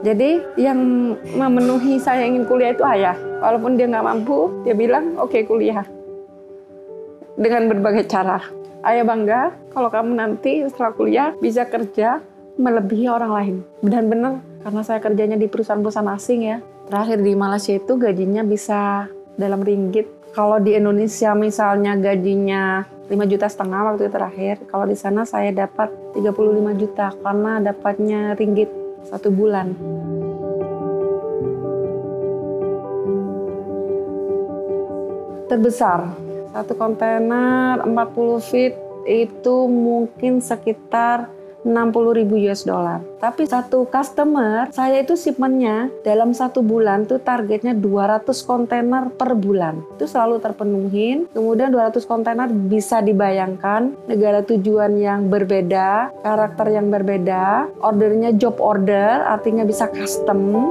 Jadi yang memenuhi saya ingin kuliah itu ayah. Walaupun dia nggak mampu, dia bilang oke, kuliah. Dengan berbagai cara. Ayah bangga kalau kamu nanti setelah kuliah bisa kerja melebihi orang lain. Benar-benar karena saya kerjanya di perusahaan-perusahaan asing ya. Terakhir di Malaysia itu gajinya bisa dalam ringgit. Kalau di Indonesia misalnya gajinya 5,5 juta waktu itu terakhir. Kalau di sana saya dapat 35 juta karena dapatnya ringgit 1 bulan. Terbesar, satu kontainer 40 feet itu mungkin sekitar 60.000 US dollar. Tapi satu customer, saya itu shipmentnya dalam 1 bulan tuh targetnya 200 kontainer per bulan. Itu selalu terpenuhin. Kemudian 200 kontainer bisa dibayangkan negara tujuan yang berbeda, karakter yang berbeda, ordernya job order, artinya bisa custom.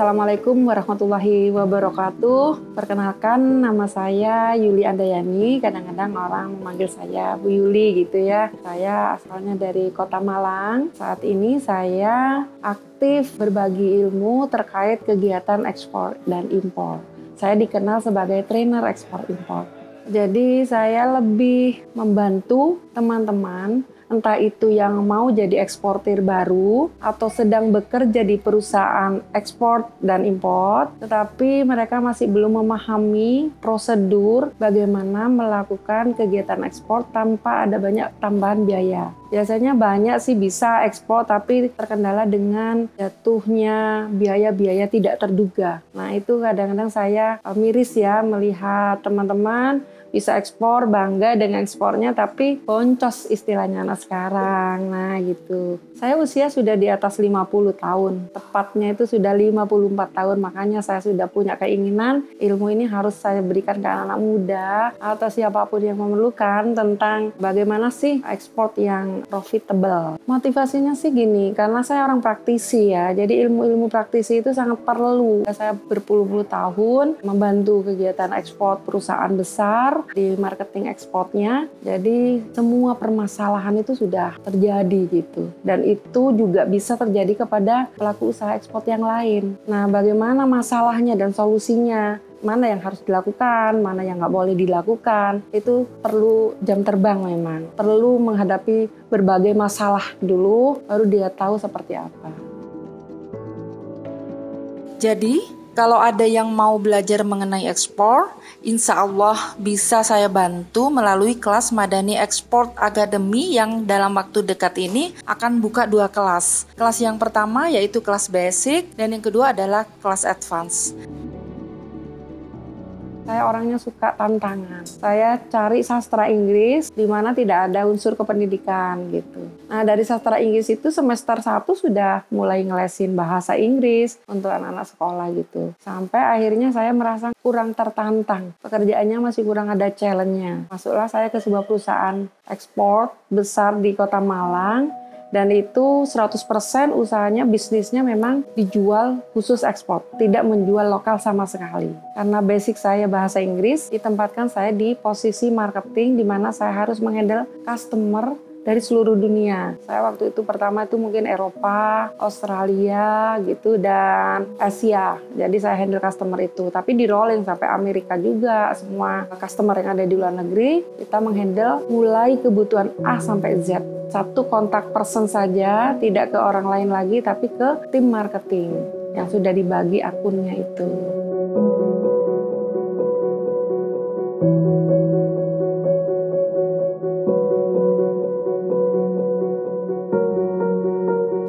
Assalamualaikum warahmatullahi wabarakatuh. Perkenalkan, nama saya Yuli Andayani. Kadang-kadang orang memanggil saya Bu Yuli gitu ya. Saya asalnya dari Kota Malang. Saat ini saya aktif berbagi ilmu terkait kegiatan ekspor dan impor. Saya dikenal sebagai trainer ekspor impor. Jadi saya lebih membantu teman-teman, entah itu yang mau jadi eksportir baru atau sedang bekerja di perusahaan ekspor dan impor, tetapi mereka masih belum memahami prosedur bagaimana melakukan kegiatan ekspor tanpa ada banyak tambahan biaya. Biasanya banyak sih bisa ekspor, tapi terkendala dengan jatuhnya biaya-biaya tidak terduga. Nah itu kadang-kadang saya miris ya melihat teman-teman bisa ekspor, bangga dengan ekspornya, tapi boncos istilahnya anak sekarang. Nah gitu. Saya usia sudah di atas 50 tahun. Tepatnya itu sudah 54 tahun. Makanya saya sudah punya keinginan ilmu ini harus saya berikan ke anak-anak muda atau siapapun yang memerlukan tentang bagaimana sih ekspor yang profitable. Motivasinya sih gini, karena saya orang praktisi ya. Jadi ilmu-ilmu praktisi itu sangat perlu. Saya berpuluh-puluh tahun membantu kegiatan ekspor perusahaan besar di marketing ekspornya. Jadi semua permasalahan itu sudah terjadi gitu. Dan itu juga bisa terjadi kepada pelaku usaha ekspor yang lain. Nah, bagaimana masalahnya dan solusinya? Mana yang harus dilakukan, mana yang nggak boleh dilakukan, itu perlu jam terbang memang. Perlu menghadapi berbagai masalah dulu, baru dia tahu seperti apa. Jadi, kalau ada yang mau belajar mengenai ekspor, insya Allah bisa saya bantu melalui kelas Madani Export Academy yang dalam waktu dekat ini akan buka 2 kelas. Kelas yang pertama yaitu kelas basic dan yang kedua adalah kelas advance. Saya orangnya suka tantangan. Saya cari sastra Inggris di mana tidak ada unsur kependidikan gitu. Nah, dari sastra Inggris itu semester 1 sudah mulai ngelesin bahasa Inggris untuk anak-anak sekolah gitu. Sampai akhirnya saya merasa kurang tertantang. Pekerjaannya masih kurang ada challenge-nya. Masuklah saya ke sebuah perusahaan ekspor besar di Kota Malang. Dan itu 100% usahanya, bisnisnya memang dijual khusus ekspor, tidak menjual lokal sama sekali. Karena basic saya bahasa Inggris, ditempatkan saya di posisi marketing di mana saya harus menghandle customer dari seluruh dunia. Saya waktu itu pertama itu mungkin Eropa, Australia gitu, dan Asia. Jadi saya handle customer itu. Tapi di rolling sampai Amerika juga. Semua customer yang ada di luar negeri, kita menghandle mulai kebutuhan A sampai Z. Satu kontak person saja, tidak ke orang lain lagi, tapi ke tim marketing yang sudah dibagi akunnya itu.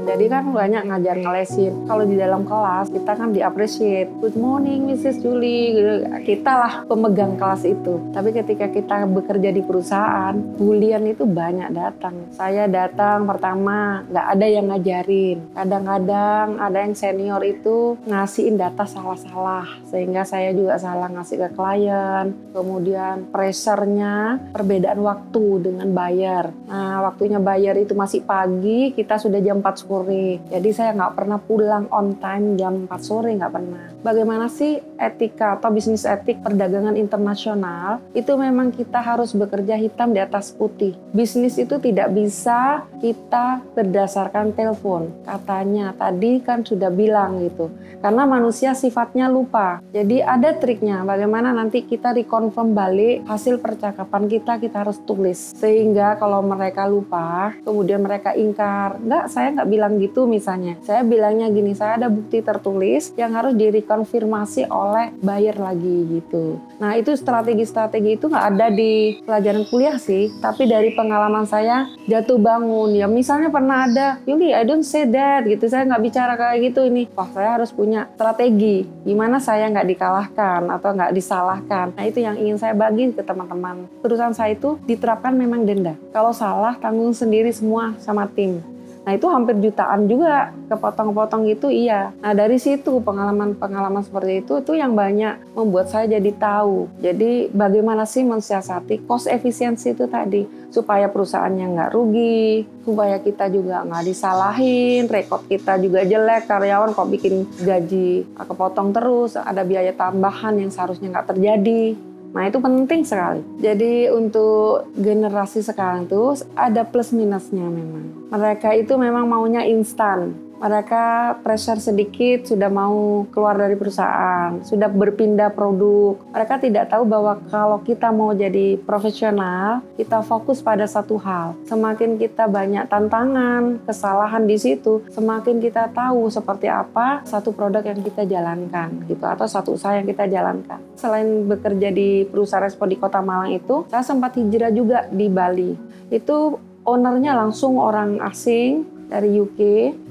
Jadi kan banyak ngajar ngelesin. Kalau di dalam kelas kita kan di-appreciate. Good morning Mrs. Julie, gitu. Kita lah pemegang kelas itu. Tapi ketika kita bekerja di perusahaan, bulian itu banyak datang. Saya datang pertama nggak ada yang ngajarin. Kadang-kadang ada yang senior itu ngasihin data salah-salah, sehingga saya juga salah ngasih ke klien. Kemudian pressure-nya perbedaan waktu dengan buyer. Nah, waktunya buyer itu masih pagi, kita sudah jam 4 sore. Jadi saya nggak pernah pulang on time jam 4 sore, nggak pernah. Bagaimana sih etika atau bisnis etik perdagangan internasional? Itu memang kita harus bekerja hitam di atas putih. Bisnis itu tidak bisa kita berdasarkan telepon. Katanya tadi kan sudah bilang gitu. Karena manusia sifatnya lupa. Jadi ada triknya bagaimana nanti kita reconfirm balik hasil percakapan kita harus tulis. Sehingga kalau mereka lupa, kemudian mereka ingkar. Enggak, saya nggak bilang gitu misalnya. Saya bilangnya gini, saya ada bukti tertulis yang harus direkonfirmasi oleh buyer lagi gitu. Nah itu strategi-strategi itu nggak ada di pelajaran kuliah sih, tapi dari pengalaman saya jatuh bangun. Ya misalnya pernah ada, Yuli, I don't say that gitu, saya nggak bicara kayak gitu ini. Wah, saya harus punya strategi gimana saya nggak dikalahkan atau nggak disalahkan. Nah itu yang ingin saya bagi ke teman-teman. Perusahaan saya itu diterapkan memang denda. Kalau salah tanggung sendiri semua sama tim. Nah itu hampir jutaan juga kepotong-potong gitu, iya. Nah dari situ pengalaman-pengalaman seperti itu yang banyak membuat saya jadi tahu. Jadi bagaimana sih mensiasati cost efisiensi itu tadi supaya perusahaannya nggak rugi, supaya kita juga nggak disalahin, rekod kita juga jelek, karyawan kok bikin gaji kepotong terus, ada biaya tambahan yang seharusnya nggak terjadi. Nah itu penting sekali. Jadi untuk generasi sekarang tuh ada plus minusnya memang. Mereka itu memang maunya instan. Mereka pressure sedikit sudah mau keluar dari perusahaan, sudah berpindah produk. Mereka tidak tahu bahwa kalau kita mau jadi profesional, kita fokus pada satu hal. Semakin kita banyak tantangan, kesalahan di situ, semakin kita tahu seperti apa satu produk yang kita jalankan gitu, atau satu usaha yang kita jalankan. Selain bekerja di perusahaan ekspor di Kota Malang itu, saya sempat hijrah juga di Bali. Itu ownernya langsung orang asing dari UK.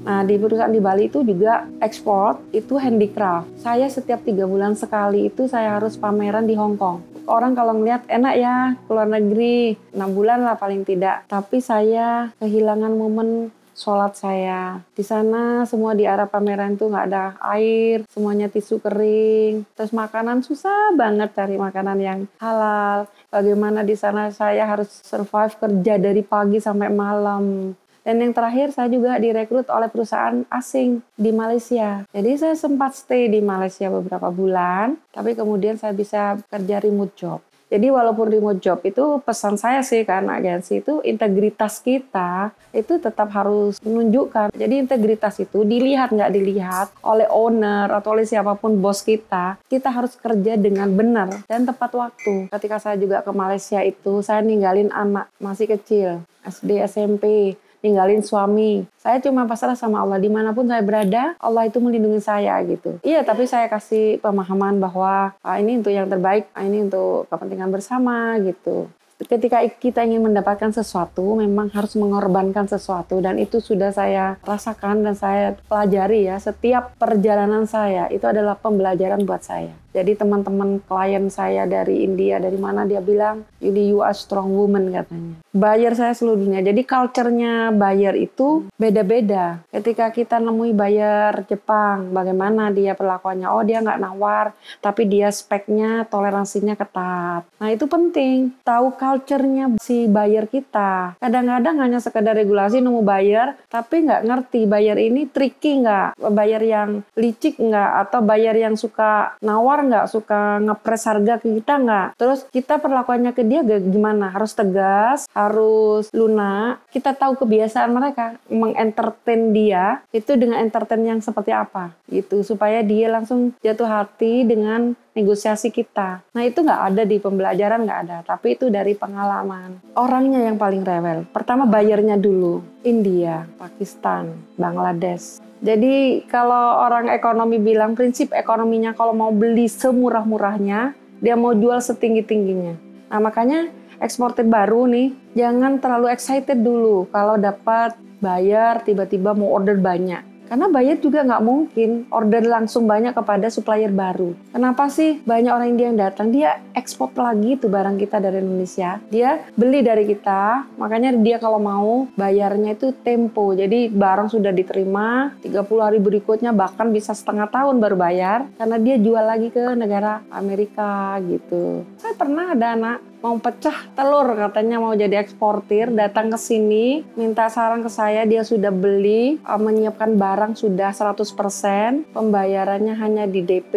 Nah di perusahaan di Bali itu juga ekspor, itu handicraft. Saya setiap 3 bulan sekali itu saya harus pameran di Hong Kong. Orang kalau ngeliat enak ya keluar negeri, 6 bulan lah paling tidak. Tapi saya kehilangan momen sholat saya. Di sana semua di area pameran itu nggak ada air, semuanya tisu kering. Terus makanan susah banget cari makanan yang halal. Bagaimana di sana saya harus survive kerja dari pagi sampai malam. Dan yang terakhir saya juga direkrut oleh perusahaan asing di Malaysia. Jadi saya sempat stay di Malaysia beberapa bulan, tapi kemudian saya bisa kerja remote job. Jadi walaupun remote job itu pesan saya sih ke anak agensi itu integritas kita itu tetap harus menunjukkan. Jadi integritas itu dilihat nggak dilihat oleh owner atau oleh siapapun bos kita harus kerja dengan benar dan tepat waktu. Ketika saya juga ke Malaysia itu saya ninggalin anak masih kecil, SD, SMP. Ninggalin suami. Saya cuma pasrah sama Allah. Dimanapun saya berada, Allah itu melindungi saya gitu. Iya, tapi saya kasih pemahaman bahwa ini untuk yang terbaik, ini untuk kepentingan bersama gitu. Ketika kita ingin mendapatkan sesuatu, memang harus mengorbankan sesuatu. Dan itu sudah saya rasakan dan saya pelajari ya. Setiap perjalanan saya, itu adalah pembelajaran buat saya. Jadi teman-teman klien saya dari India, dari mana dia bilang, you are strong woman katanya. Buyer saya seluruh dunia. Jadi culture-nya buyer itu beda-beda. Ketika kita nemui buyer Jepang, bagaimana dia perlakuannya? Oh dia nggak nawar, tapi dia speknya, toleransinya ketat. Nah itu penting, tahu culture-nya si buyer kita. Kadang-kadang hanya sekedar regulasi nemu buyer, tapi nggak ngerti buyer ini tricky nggak? Buyer yang licik nggak? Atau buyer yang suka nawar nggak, suka ngepres harga ke kita nggak, terus kita perlakuannya ke dia gimana, harus tegas, harus lunak, kita tahu kebiasaan mereka, mengentertain dia itu dengan entertain yang seperti apa gitu, supaya dia langsung jatuh hati dengan negosiasi kita. Nah itu nggak ada di pembelajaran, nggak ada, tapi itu dari pengalaman. Orangnya yang paling rewel, pertama bayarnya dulu, India, Pakistan, Bangladesh. Jadi kalau orang ekonomi bilang prinsip ekonominya kalau mau beli semurah-murahnya, dia mau jual setinggi-tingginya. Nah makanya eksportir baru nih, jangan terlalu excited dulu kalau dapat buyer tiba-tiba mau order banyak. Karena buyer juga nggak mungkin order langsung banyak kepada supplier baru. Kenapa sih banyak orang India yang datang? Dia ekspor lagi tuh barang kita dari Indonesia. Dia beli dari kita, makanya dia kalau mau bayarnya itu tempo. Jadi barang sudah diterima, 30 hari berikutnya bahkan bisa setengah tahun baru bayar. Karena dia jual lagi ke negara Amerika gitu. Saya pernah ada anak mau pecah telur, katanya mau jadi eksportir, datang ke sini, minta saran ke saya, dia sudah beli, menyiapkan barang sudah 100%, pembayarannya hanya di DP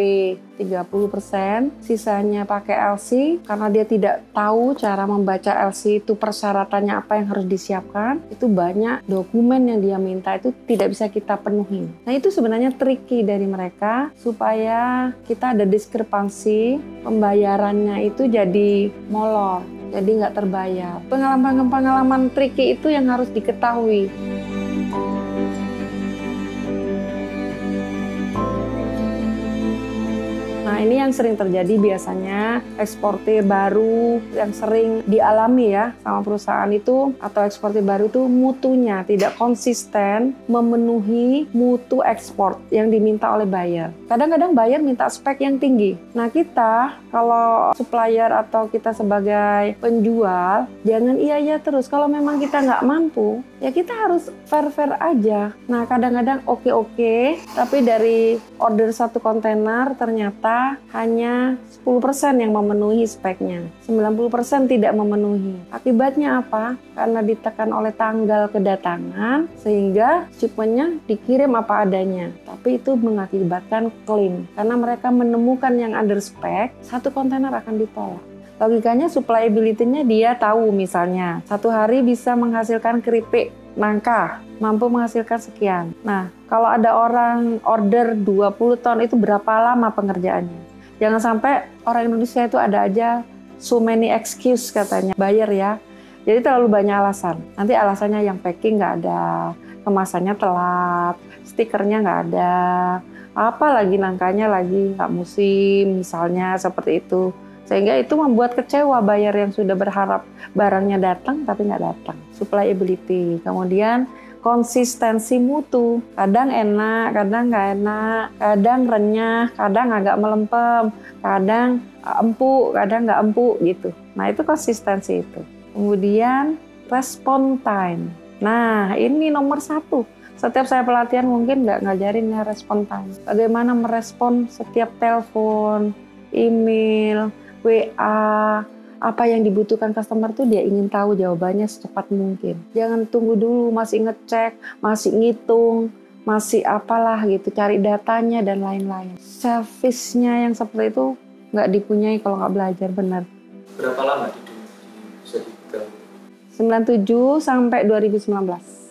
30%, sisanya pakai LC, karena dia tidak tahu cara membaca LC itu persyaratannya apa yang harus disiapkan, itu banyak dokumen yang dia minta itu tidak bisa kita penuhi. Nah itu sebenarnya tricky dari mereka, supaya kita ada diskrepansi, pembayarannya itu jadi molor, jadi nggak terbayar. Pengalaman tricky itu yang harus diketahui. Nah ini yang sering terjadi biasanya eksportir baru yang sering dialami ya sama perusahaan itu, atau eksportir baru itu mutunya tidak konsisten memenuhi mutu ekspor yang diminta oleh buyer. Kadang-kadang buyer minta spek yang tinggi. Nah kita kalau supplier atau kita sebagai penjual jangan iya terus. Kalau memang kita nggak mampu ya kita harus fair aja. Nah kadang-kadang oke, tapi dari order satu kontainer ternyata hanya 10% yang memenuhi speknya, 90% tidak memenuhi. Akibatnya apa? Karena ditekan oleh tanggal kedatangan, sehingga shipmentnya dikirim apa adanya. Tapi itu mengakibatkan claim, karena mereka menemukan yang under spec, satu kontainer akan ditolak. Logikanya supplyability-nya dia tahu misalnya, satu hari bisa menghasilkan keripik nangka, mampu menghasilkan sekian. Nah, kalau ada orang order 20 ton itu berapa lama pengerjaannya? Jangan sampai orang Indonesia itu ada aja so many excuse katanya, buyer ya. Jadi terlalu banyak alasan. Nanti alasannya yang packing nggak ada, kemasannya telat, stikernya nggak ada, apa lagi nangkanya lagi nggak musim, misalnya seperti itu. Sehingga itu membuat kecewa buyer yang sudah berharap barangnya datang tapi nggak datang. Supplyability, kemudian konsistensi mutu. Kadang enak, kadang nggak enak, kadang renyah, kadang agak melempem, kadang empuk, kadang nggak empuk gitu. Nah itu konsistensi itu. Kemudian respon time. Nah ini nomor 1. Setiap saya pelatihan mungkin nggak ngajarin ya respon time. Bagaimana merespon setiap telepon, email, WA, apa yang dibutuhkan customer tuh dia ingin tahu jawabannya secepat mungkin. Jangan tunggu dulu, masih ngecek, masih ngitung, masih apalah gitu, cari datanya dan lain-lain. Service-nya yang seperti itu nggak dipunyai kalau nggak belajar benar. Berapa lama di dunia bisa dibilang? 97 sampai 2019.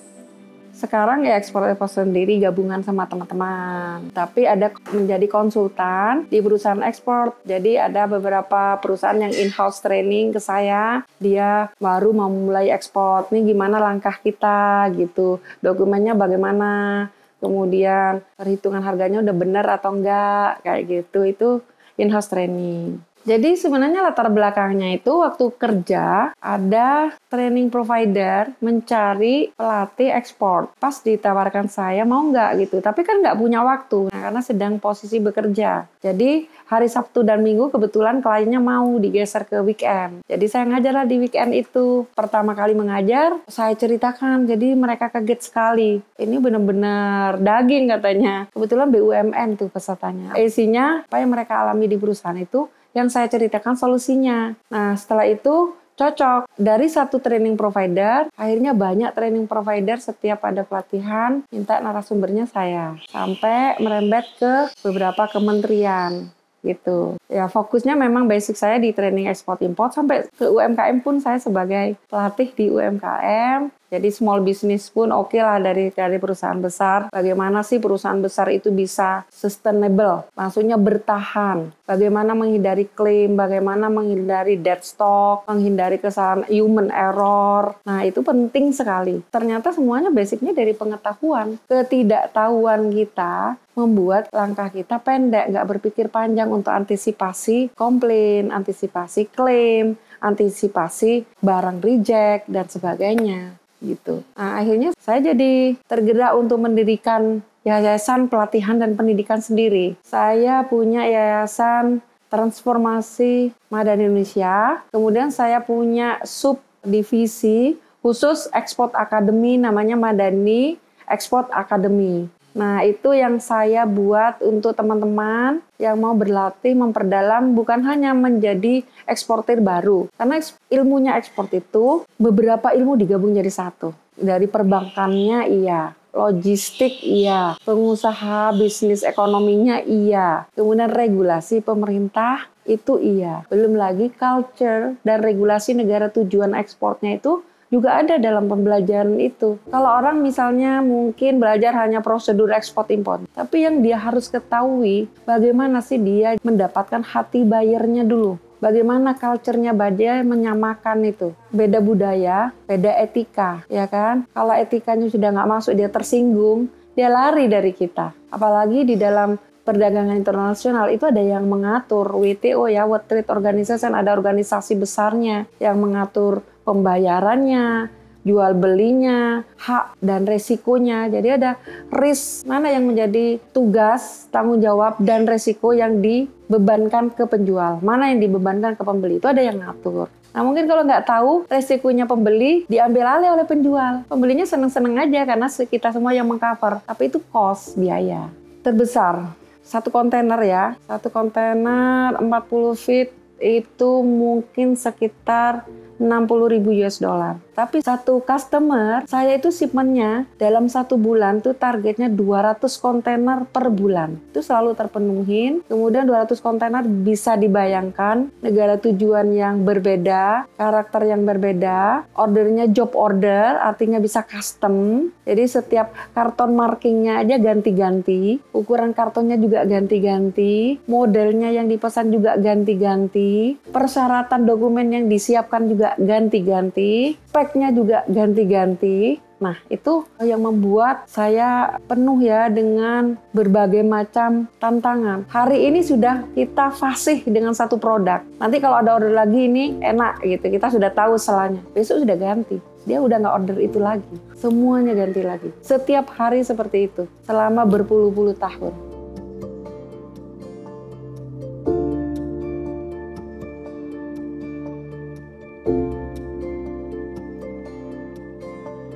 Sekarang ya ekspor sendiri gabungan sama teman-teman. Tapi ada menjadi konsultan di perusahaan ekspor. Jadi ada beberapa perusahaan yang in-house training ke saya. Dia baru mau mulai ekspor. Ini gimana langkah kita gitu. Dokumennya bagaimana. Kemudian perhitungan harganya udah benar atau enggak. Kayak gitu. Itu in-house training. Jadi sebenarnya latar belakangnya itu waktu kerja ada training provider mencari pelatih ekspor. Pas ditawarkan saya mau nggak gitu, tapi kan nggak punya waktu karena sedang posisi bekerja. Jadi hari Sabtu dan Minggu kebetulan kliennya mau digeser ke weekend. Jadi saya ngajarlah di weekend itu. Pertama kali mengajar saya ceritakan, jadi mereka kaget sekali. Ini benar-benar daging katanya. Kebetulan BUMN tuh pesertanya. Isinya apa yang mereka alami di perusahaan itu yang saya ceritakan solusinya. Nah, setelah itu cocok. Dari satu training provider, akhirnya banyak training provider setiap ada pelatihan, minta narasumbernya saya. Sampai merembet ke beberapa kementerian. Gitu. Ya, fokusnya memang basic saya di training ekspor import, sampai ke UMKM pun saya sebagai pelatih di UMKM. Jadi small business pun oke lah dari perusahaan besar. Bagaimana sih perusahaan besar itu bisa sustainable, maksudnya bertahan. Bagaimana menghindari klaim, bagaimana menghindari dead stock, menghindari kesalahan human error. Nah itu penting sekali. Ternyata semuanya basicnya dari pengetahuan. Ketidaktahuan kita membuat langkah kita pendek, nggak berpikir panjang untuk antisipasi komplain, antisipasi klaim, antisipasi barang reject, dan sebagainya. Gitu. Nah, akhirnya saya jadi tergerak untuk mendirikan yayasan pelatihan dan pendidikan sendiri. Saya punya yayasan transformasi Madani Indonesia, kemudian saya punya subdivisi khusus Export Academy namanya Madani Export Academy. Nah, itu yang saya buat untuk teman-teman yang mau berlatih, memperdalam, bukan hanya menjadi eksportir baru. Karena ilmunya ekspor itu, beberapa ilmu digabung jadi satu. Dari perbankannya iya, logistik iya, pengusaha bisnis ekonominya iya, kemudian regulasi pemerintah itu iya. Belum lagi culture dan regulasi negara tujuan ekspornya itu juga ada dalam pembelajaran itu. Kalau orang misalnya mungkin belajar hanya prosedur ekspor impor, tapi yang dia harus ketahui bagaimana sih dia mendapatkan hati buyernya dulu. Bagaimana culture-nya dia menyamakan itu. Beda budaya, beda etika, ya kan? Kalau etikanya sudah nggak masuk, dia tersinggung, dia lari dari kita. Apalagi di dalam perdagangan internasional itu ada yang mengatur, WTO ya, World Trade Organization, ada organisasi besarnya yang mengatur pembayarannya, jual belinya, hak dan resikonya. Jadi ada risk, mana yang menjadi tugas, tanggung jawab, dan resiko yang dibebankan ke penjual, mana yang dibebankan ke pembeli, itu ada yang ngatur. Nah mungkin kalau nggak tahu resikonya pembeli diambil alih oleh penjual. Pembelinya seneng-seneng aja karena kita semua yang mengcover, tapi itu cost, biaya. Terbesar, satu kontainer ya, satu kontainer 40 feet itu mungkin sekitar 60.000 US dollar. Tapi satu customer, saya itu shipment-nya dalam 1 bulan tuh targetnya 200 kontainer per bulan. Itu selalu terpenuhin. Kemudian 200 kontainer bisa dibayangkan, negara tujuan yang berbeda, karakter yang berbeda, ordernya job order, artinya bisa custom. Jadi setiap karton markingnya aja ganti-ganti, ukuran kartonnya juga ganti-ganti, modelnya yang dipesan juga ganti-ganti, persyaratan dokumen yang disiapkan juga ganti-ganti, speknya juga ganti-ganti. Nah, itu yang membuat saya penuh ya dengan berbagai macam tantangan. Hari ini sudah kita fasih dengan satu produk. Nanti kalau ada order lagi ini enak gitu, kita sudah tahu salahnya. Besok sudah ganti. Dia udah nggak order itu lagi. Semuanya ganti lagi. Setiap hari seperti itu, selama berpuluh-puluh tahun.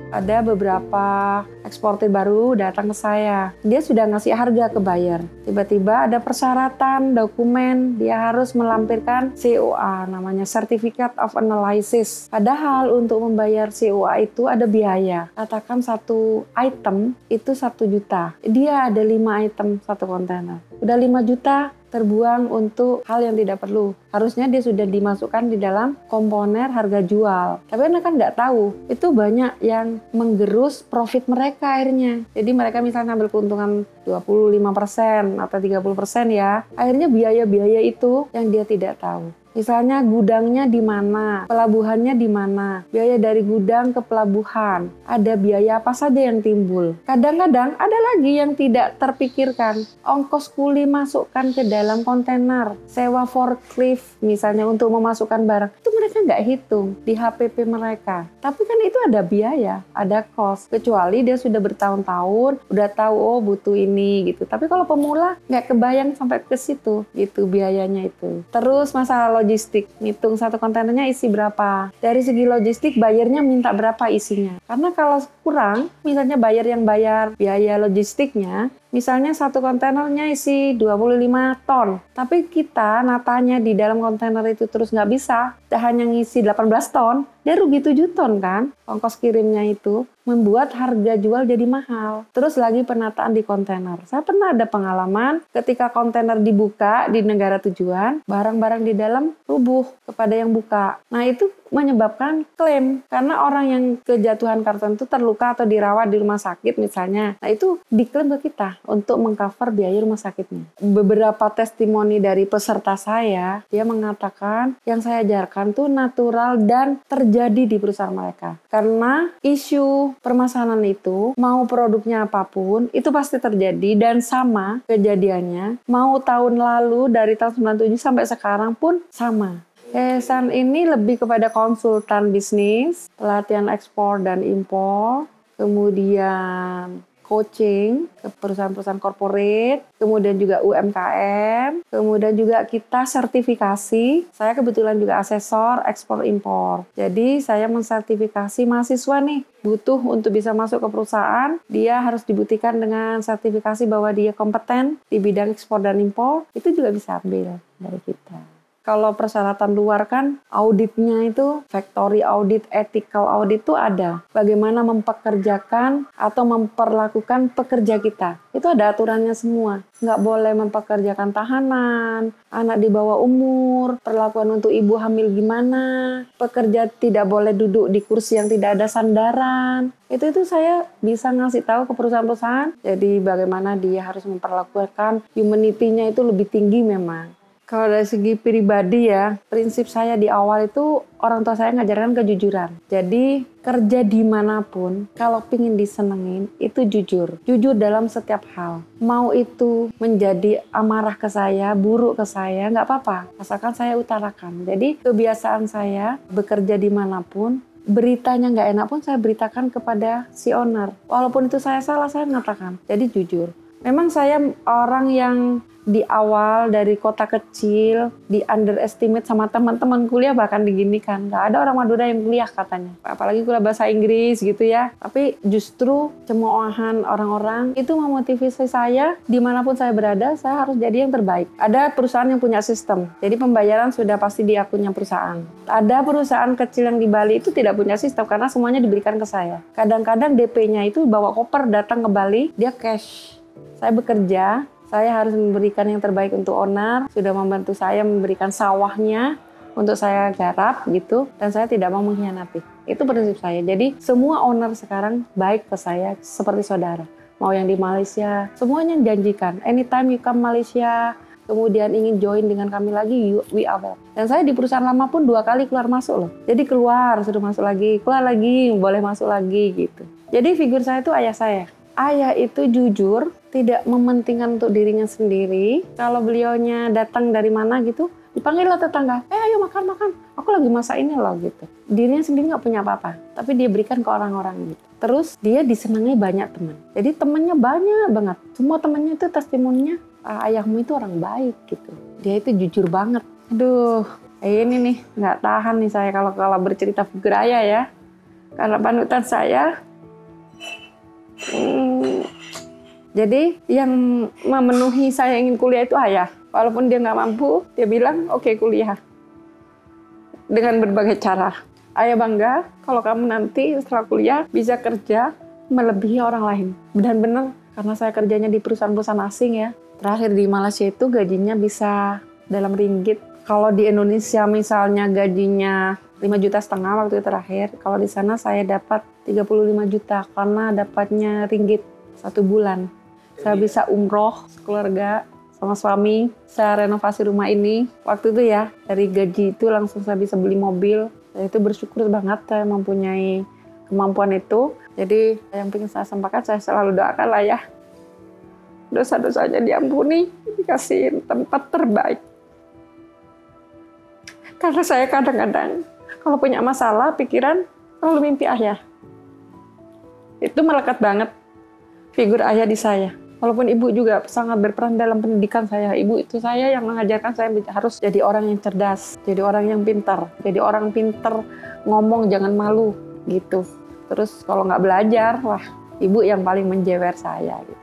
Ada beberapa eksportir baru datang ke saya. Dia sudah ngasih harga ke buyer. Tiba-tiba ada persyaratan dokumen, dia harus melampirkan COA, namanya Certificate of Analysis. Padahal untuk membayar COA itu ada biaya. Katakan satu item itu 1 juta. Dia ada 5 item satu kontainer. Udah 5 juta terbuang untuk hal yang tidak perlu. Harusnya dia sudah dimasukkan di dalam komponen harga jual. Tapi mereka kan nggak tahu. Itu banyak yang menggerus profit mereka akhirnya. Jadi mereka misalnya ambil keuntungan 25% atau 30% ya. Akhirnya biaya-biaya itu yang dia tidak tahu. Misalnya gudangnya di mana, pelabuhannya di mana, biaya dari gudang ke pelabuhan, ada biaya apa saja yang timbul. Kadang-kadang ada lagi yang tidak terpikirkan, ongkos kuli masukkan ke dalam kontainer, sewa forklift misalnya untuk memasukkan barang, itu mereka nggak hitung di HPP mereka. Tapi kan itu ada biaya, ada cost, kecuali dia sudah bertahun-tahun, udah tahu oh butuh ini gitu. Tapi kalau pemula nggak kebayang sampai ke situ, gitu biayanya itu. Terus masalah logistik, ngitung satu kontainernya isi berapa. Dari segi logistik, bayarnya minta berapa isinya. Karena kalau kurang, misalnya buyer yang bayar biaya logistiknya, misalnya satu kontainernya isi 25 ton. Tapi kita natanya di dalam kontainer itu terus nggak bisa, hanya ngisi 18 ton, dia rugi 7 ton kan, ongkos kirimnya itu membuat harga jual jadi mahal. Terus lagi penataan di kontainer. Saya pernah ada pengalaman ketika kontainer dibuka di negara tujuan, barang-barang di dalam rubuh kepada yang buka. Nah itu menyebabkan klaim. Karena orang yang kejatuhan karton itu terluka atau dirawat di rumah sakit misalnya. Nah itu diklaim ke kita untuk mengcover biaya rumah sakitnya. Beberapa testimoni dari peserta saya, dia mengatakan yang saya ajarkan tuh natural dan terjadi di perusahaan mereka. Karena isu permasalahan itu, mau produknya apapun, itu pasti terjadi dan sama kejadiannya. Mau tahun lalu dari tahun 97 sampai sekarang pun sama. Yayasan ini lebih kepada konsultan bisnis, pelatihan ekspor dan impor, kemudian coaching ke perusahaan-perusahaan corporate, kemudian juga UMKM, kemudian juga kita sertifikasi. Saya kebetulan juga asesor ekspor impor. Jadi saya mensertifikasi mahasiswa nih, butuh untuk bisa masuk ke perusahaan, dia harus dibuktikan dengan sertifikasi bahwa dia kompeten di bidang ekspor dan impor, itu juga bisa ambil dari kita. Kalau persyaratan luar kan auditnya itu factory audit, ethical audit itu ada. Bagaimana mempekerjakan atau memperlakukan pekerja kita. Itu ada aturannya semua. Nggak boleh mempekerjakan tahanan, anak di bawah umur, perlakuan untuk ibu hamil gimana, pekerja tidak boleh duduk di kursi yang tidak ada sandaran. Itu saya bisa ngasih tahu ke perusahaan-perusahaan. Jadi bagaimana dia harus memperlakukan humanity-nya itu lebih tinggi memang. Kalau dari segi pribadi ya, prinsip saya di awal itu orang tua saya ngajarkan kejujuran. Jadi kerja dimanapun, kalau pingin disenengin itu jujur. Jujur dalam setiap hal. Mau itu menjadi amarah ke saya, buruk ke saya, nggak apa-apa. Asalkan saya utarakan. Jadi kebiasaan saya bekerja dimanapun, beritanya nggak enak pun saya beritakan kepada si owner. Walaupun itu saya salah, saya mengatakan. Jadi jujur. Memang saya orang yang di awal dari kota kecil di underestimate sama teman-teman kuliah, bahkan diginikan nggak ada orang Madura yang kuliah katanya, apalagi kuliah bahasa Inggris gitu ya. Tapi justru cemoohan orang-orang itu memotivasi saya, dimanapun saya berada saya harus jadi yang terbaik. Ada perusahaan yang punya sistem, jadi pembayaran sudah pasti di akunnya perusahaan. Ada perusahaan kecil yang di Bali itu tidak punya sistem karena semuanya diberikan ke saya. Kadang-kadang DP-nya itu bawa koper datang ke Bali, dia cash. Saya bekerja, saya harus memberikan yang terbaik untuk owner, sudah membantu saya memberikan sawahnya untuk saya garap gitu, dan saya tidak mau mengkhianati. Itu prinsip saya. Jadi semua owner sekarang baik ke saya seperti saudara. Mau yang di Malaysia, semuanya janjikan. Anytime you come Malaysia, kemudian ingin join dengan kami lagi, we are well. Dan saya di perusahaan lama pun 2 kali keluar masuk loh. Jadi keluar, sudah masuk lagi, keluar lagi, boleh masuk lagi gitu. Jadi figur saya itu ayah saya. Ayah itu jujur, tidak mementingkan untuk dirinya sendiri. Kalau beliaunya datang dari mana gitu, dipanggillah tetangga, ayo makan, aku lagi masak ini loh gitu. Dirinya sendiri nggak punya apa-apa, tapi dia berikan ke orang-orang gitu. Terus dia disenangi banyak teman. Jadi temannya banyak banget. Semua temannya itu testimoninya, ayahmu itu orang baik gitu. Dia itu jujur banget. Aduh, ini nih nggak tahan nih saya kalau bercerita figur ayah ya. Karena panutan saya. Jadi yang memenuhi saya ingin kuliah itu ayah. Walaupun dia nggak mampu, dia bilang oke, kuliah. Dengan berbagai cara. Ayah bangga kalau kamu nanti setelah kuliah bisa kerja melebihi orang lain. Dan benar, karena saya kerjanya di perusahaan-perusahaan asing ya. Terakhir di Malaysia itu gajinya bisa dalam ringgit. Kalau di Indonesia misalnya gajinya 5,5 juta waktu itu terakhir. Kalau di sana saya dapat 35 juta karena dapatnya ringgit 1 bulan. Saya bisa umroh keluarga sama suami, saya renovasi rumah ini. Waktu itu ya, dari gaji itu langsung saya bisa beli mobil. Saya itu bersyukur banget saya mempunyai kemampuan itu. Jadi yang ingin saya sampaikan, saya selalu doakan lah ya. Dosa-dosanya diampuni, dikasih tempat terbaik. Karena saya kadang-kadang kalau punya masalah, pikiran, selalu mimpi ayah. Itu melekat banget figur ayah di saya. Walaupun ibu juga sangat berperan dalam pendidikan saya. Ibu itu saya yang mengajarkan saya harus jadi orang yang cerdas, jadi orang yang pintar. Jadi orang pintar, ngomong jangan malu, gitu. Terus kalau nggak belajar, wah, ibu yang paling menjewer saya. Gitu.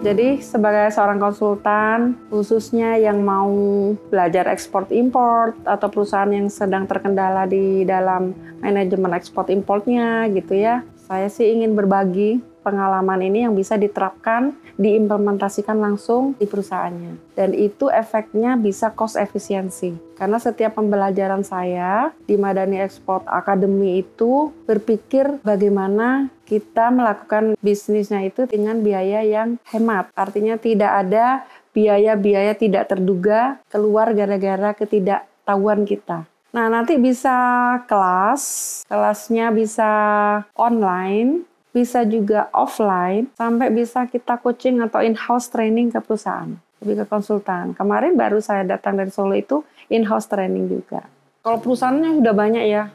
Jadi sebagai seorang konsultan, khususnya yang mau belajar ekspor import atau perusahaan yang sedang terkendala di dalam manajemen ekspor importnya gitu ya, saya sih ingin berbagi pengalaman ini yang bisa diterapkan, diimplementasikan langsung di perusahaannya. Dan itu efeknya bisa cost efisiensi. Karena setiap pembelajaran saya di Madani Export Academy itu berpikir bagaimana kita melakukan bisnisnya itu dengan biaya yang hemat. Artinya tidak ada biaya-biaya tidak terduga keluar gara-gara ketidaktahuan kita. Nah, nanti bisa kelasnya bisa online, bisa juga offline, sampai bisa kita coaching atau in-house training ke perusahaan, lebih ke konsultan. Kemarin baru saya datang dari Solo itu in-house training juga. Kalau perusahaannya sudah banyak ya,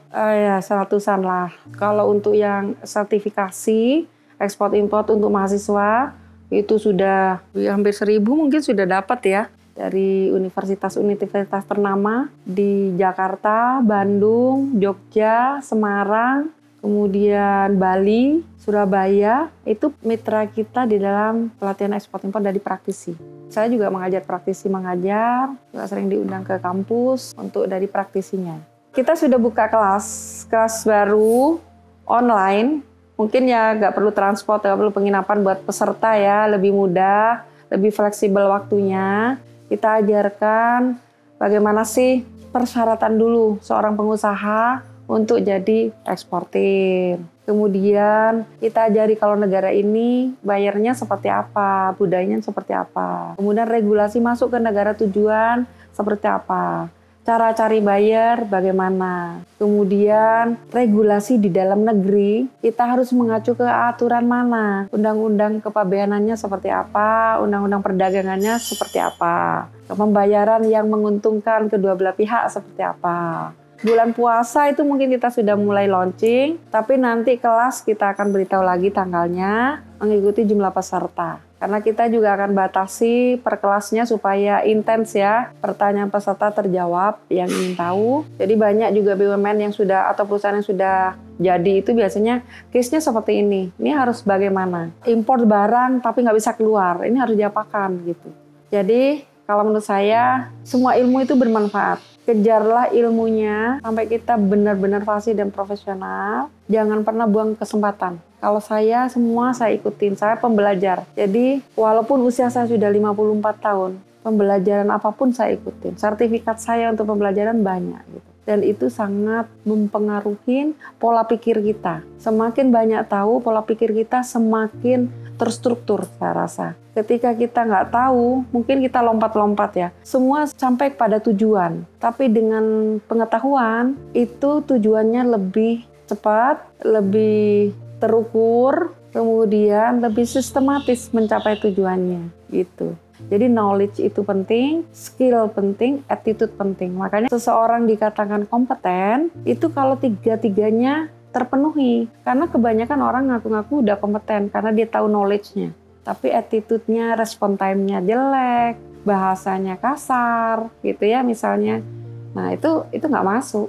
100-an lah. Kalau untuk yang sertifikasi, ekspor-import untuk mahasiswa, itu sudah hampir 1.000 mungkin sudah dapat ya. Dari universitas-universitas ternama di Jakarta, Bandung, Jogja, Semarang, kemudian Bali, Surabaya, itu mitra kita di dalam pelatihan ekspor impor dari praktisi. Saya juga mengajar praktisi mengajar, juga sering diundang ke kampus untuk dari praktisinya. Kita sudah buka kelas baru online, mungkin ya nggak perlu transport, nggak perlu penginapan buat peserta ya, lebih mudah, lebih fleksibel waktunya. Kita ajarkan bagaimana sih persyaratan dulu seorang pengusaha untuk jadi eksportir. Kemudian kita ajari kalau negara ini bayarnya seperti apa, budayanya seperti apa. Kemudian regulasi masuk ke negara tujuan seperti apa. Cara cari bayar bagaimana. Kemudian regulasi di dalam negeri kita harus mengacu ke aturan mana. Undang-undang kepabeanannya seperti apa, undang-undang perdagangannya seperti apa. Pembayaran yang menguntungkan kedua belah pihak seperti apa. Bulan puasa itu mungkin kita sudah mulai launching, tapi nanti kelas kita akan beritahu lagi tanggalnya mengikuti jumlah peserta. Karena kita juga akan batasi per kelasnya supaya intens ya, pertanyaan peserta terjawab yang ingin tahu. Jadi banyak juga BUMN yang sudah atau perusahaan yang sudah jadi itu biasanya case-nya seperti ini. Ini harus bagaimana? Impor barang tapi nggak bisa keluar, ini harus diapakan gitu. Jadi kalau menurut saya semua ilmu itu bermanfaat. Kejarlah ilmunya sampai kita benar-benar fasih dan profesional. Jangan pernah buang kesempatan. Kalau saya semua saya ikutin, saya pembelajar. Jadi walaupun usia saya sudah 54 tahun, pembelajaran apapun saya ikutin. Sertifikat saya untuk pembelajaran banyak gitu. Dan itu sangat mempengaruhi pola pikir kita. Semakin banyak tahu, pola pikir kita semakin terstruktur saya rasa. Ketika kita nggak tahu, mungkin kita lompat-lompat ya. Semua sampai pada tujuan. Tapi dengan pengetahuan, itu tujuannya lebih cepat, lebih terukur, kemudian lebih sistematis mencapai tujuannya. Gitu. Jadi knowledge itu penting, skill penting, attitude penting. Makanya seseorang dikatakan kompeten, itu kalau tiga-tiganya terpenuhi. Karena kebanyakan orang ngaku-ngaku udah kompeten karena dia tahu knowledge-nya. Tapi attitude-nya, respon time-nya jelek, bahasanya kasar, gitu ya misalnya. Nah itu nggak masuk.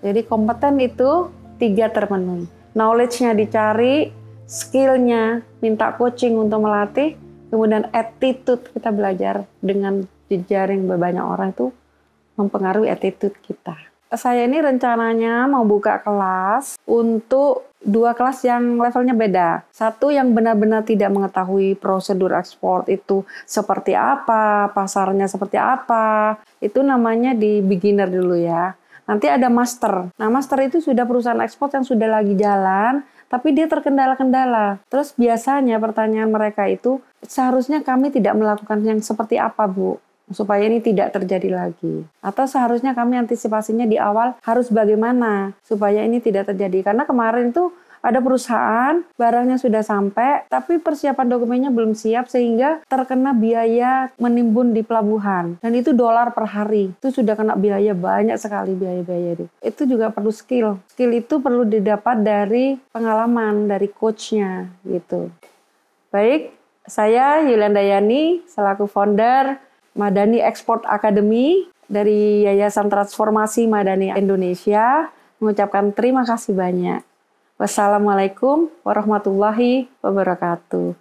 Jadi kompeten itu 3 terpenuhi. Knowledge-nya dicari, skill-nya minta coaching untuk melatih, kemudian attitude kita belajar dengan jejaring banyak orang itu mempengaruhi attitude kita. Saya ini rencananya mau buka kelas untuk 2 kelas yang levelnya beda. Satu yang benar-benar tidak mengetahui prosedur ekspor itu seperti apa, pasarnya seperti apa. Itu namanya di beginner dulu ya. Nanti ada master. Nah master itu sudah perusahaan ekspor yang sudah lagi jalan, tapi dia terkendala-kendala. Terus biasanya pertanyaan mereka itu, seharusnya kami tidak melakukan yang seperti apa Bu? Supaya ini tidak terjadi lagi. Atau seharusnya kami antisipasinya di awal harus bagaimana supaya ini tidak terjadi. Karena kemarin tuh ada perusahaan, barangnya sudah sampai, tapi persiapan dokumennya belum siap sehingga terkena biaya menimbun di pelabuhan. Dan itu $1 per hari. Itu sudah kena biaya banyak sekali biaya-biaya itu. Itu juga perlu skill. Skill itu perlu didapat dari pengalaman, dari coachnya gitu. Baik, saya Yulianda Yani selaku founder Madani Export Academy dari Yayasan Transformasi Madani Indonesia mengucapkan terima kasih banyak. Wassalamualaikum warahmatullahi wabarakatuh.